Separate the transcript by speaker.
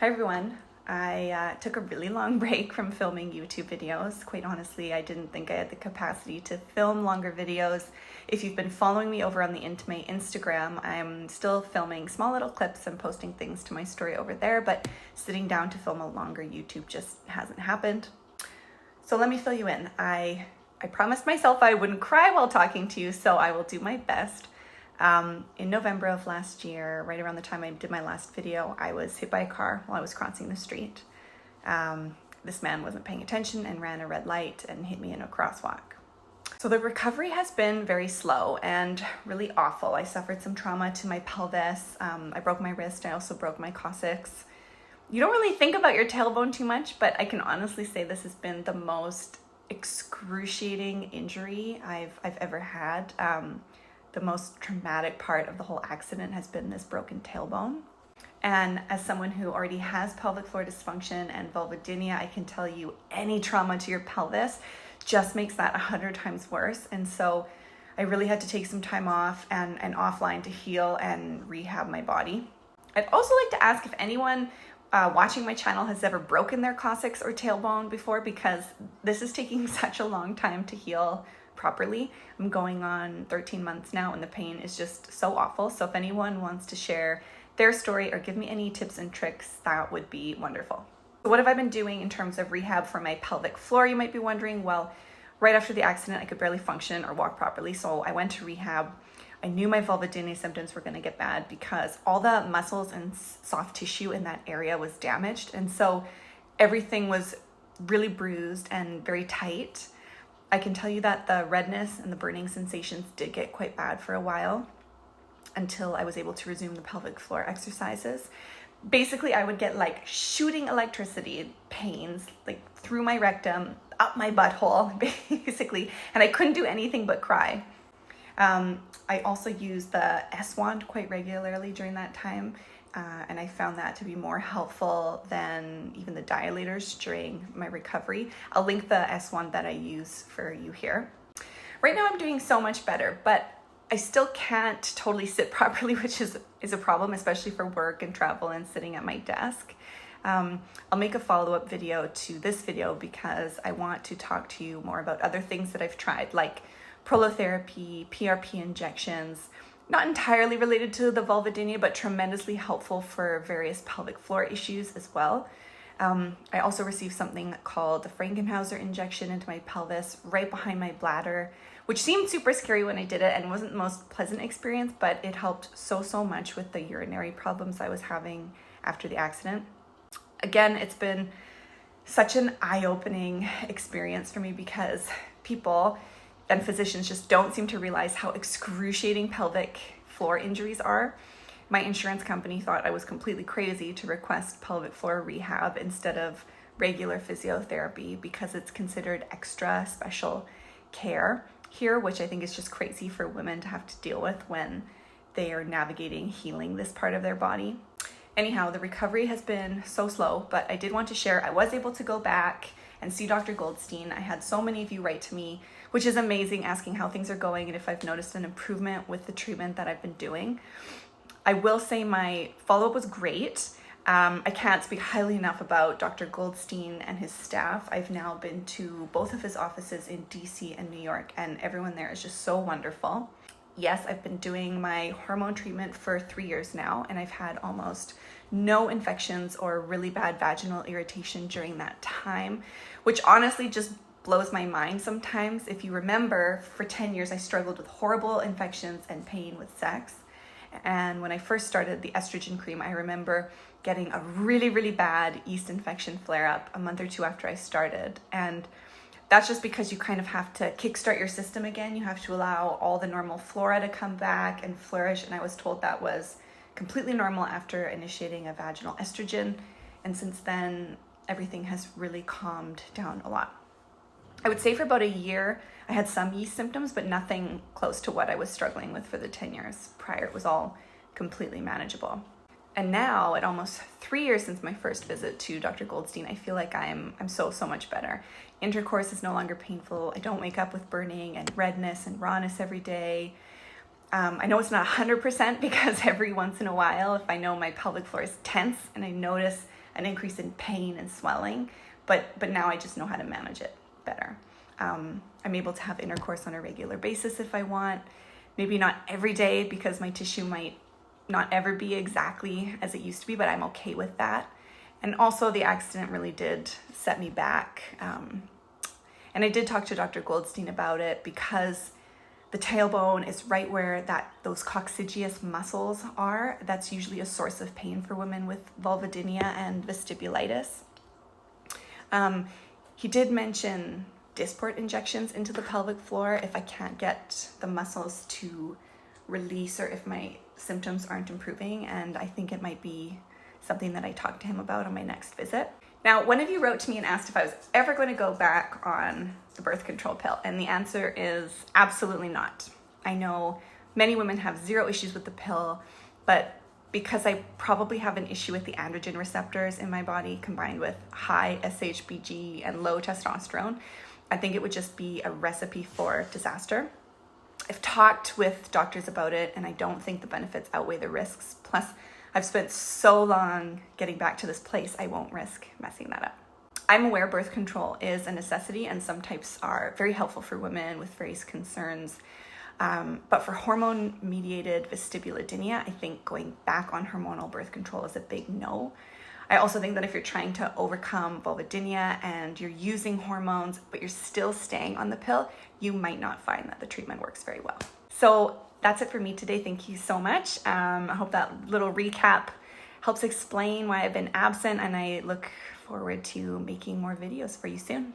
Speaker 1: Hi everyone. I took a really long break from filming YouTube videos. Quite honestly, I didn't think I had the capacity to film longer videos. If you've been following me over on my Instagram, I'm still filming small little clips and posting things to my story over there, but sitting down to film a longer YouTube just hasn't happened. So let me fill you in. I promised myself I wouldn't cry while talking to you, so I will do my best. In November of last year, right around the time I did my last video, I was hit by a car while I was crossing the street. This man wasn't paying attention and ran a red light and hit me in a crosswalk. So the recovery has been very slow and really awful. I suffered some trauma to my pelvis. I broke my wrist. I also broke my coccyx. You don't really think about your tailbone too much, but I can honestly say this has been the most excruciating injury I've ever had. The most traumatic part of the whole accident has been this broken tailbone. And as someone who already has pelvic floor dysfunction and vulvodynia, I can tell you any trauma to your pelvis just makes that 100 times worse. And so I really had to take some time off and offline to heal and rehab my body. I'd also like to ask if anyone watching my channel has ever broken their coccyx or tailbone before, because this is taking such a long time to heal properly. I'm going on 13 months now and the pain is just so awful. So if anyone wants to share their story or give me any tips and tricks, that would be wonderful. So what have I been doing in terms of rehab for my pelvic floor, you might be wondering? Well, right after the accident, I could barely function or walk properly. So I went to rehab. I knew my vulvodynia symptoms were going to get bad because all the muscles and soft tissue in that area was damaged. And so everything was really bruised and very tight. I can tell you that the redness and the burning sensations did get quite bad for a while until I was able to resume the pelvic floor exercises. Basically, I would get like shooting electricity pains like through my rectum, up my butthole, basically, and I couldn't do anything but cry. I also used the S-wand quite regularly during that time, and I found that to be more helpful than even the dilators during my recovery. I'll link the S-wand that I use for you here. Right now I'm doing so much better, but I still can't totally sit properly, which is a problem, especially for work and travel and sitting at my desk. I'll make a follow-up video to this video because I want to talk to you more about other things that I've tried, like prolotherapy, PRP injections, not entirely related to the vulvodynia, but tremendously helpful for various pelvic floor issues as well. I also received something called the Frankenhauser injection into my pelvis right behind my bladder, which seemed super scary when I did it and wasn't the most pleasant experience, but it helped so much with the urinary problems I was having after the accident. Again, it's been such an eye-opening experience for me because people and physicians just don't seem to realize how excruciating pelvic floor injuries are. My insurance company thought I was completely crazy to request pelvic floor rehab instead of regular physiotherapy because it's considered extra special care here, which I think is just crazy for women to have to deal with when they are navigating healing this part of their body. Anyhow, the recovery has been so slow, but I did want to share I was able to go back and see Dr. Goldstein. I had so many of you write to me, which is amazing, asking how things are going and if I've noticed an improvement with the treatment that I've been doing. I will say my follow-up was great. I can't speak highly enough about Dr. Goldstein and his staff. I've now been to both of his offices in DC and New York, and everyone there is just so wonderful. Yes, I've been doing my hormone treatment for 3 years now, and I've had almost no infections or really bad vaginal irritation during that time, which honestly just blows my mind sometimes. If you remember, for 10 years, I struggled with horrible infections and pain with sex. And when I first started the estrogen cream, I remember getting a really bad yeast infection flare-up a month or two after I started. And that's just because you kind of have to kickstart your system again. You have to allow all the normal flora to come back and flourish. And I was told that was completely normal after initiating a vaginal estrogen. And since then, everything has really calmed down a lot. I would say for about a year, I had some yeast symptoms, but nothing close to what I was struggling with for the 10 years prior. It was all completely manageable. And now, at almost 3 years since my first visit to Dr. Goldstein, I feel like I'm so much better. Intercourse is no longer painful. I don't wake up with burning and redness and rawness every day. I know it's not 100% because every once in a while, if I know my pelvic floor is tense and I notice an increase in pain and swelling, but now I just know how to manage it better. I'm able to have intercourse on a regular basis if I want. Maybe not every day because my tissue might not ever be exactly as it used to be, but I'm okay with that. And also the accident really did set me back. And I did talk to Dr. Goldstein about it because the tailbone is right where those coccygeus muscles are. That's usually a source of pain for women with vulvodynia and vestibulitis. He did mention Dysport injections into the pelvic floor if I can't get the muscles to release or if my symptoms aren't improving, and I think it might be something that I talk to him about on my next visit. Now, one of you wrote to me and asked if I was ever going to go back on the birth control pill, and the answer is absolutely not. I know many women have zero issues with the pill, but because I probably have an issue with the androgen receptors in my body combined with high SHBG and low testosterone, I think it would just be a recipe for disaster. I've talked with doctors about it, and I don't think the benefits outweigh the risks. Plus, I've spent so long getting back to this place, I won't risk messing that up. I'm aware birth control is a necessity, and some types are very helpful for women with various concerns. But for hormone-mediated vestibulodynia, I think going back on hormonal birth control is a big no. I also think that if you're trying to overcome vulvodynia and you're using hormones, but you're still staying on the pill, you might not find that the treatment works very well. So that's it for me today. Thank you so much. I hope that little recap helps explain why I've been absent, and I look forward to making more videos for you soon.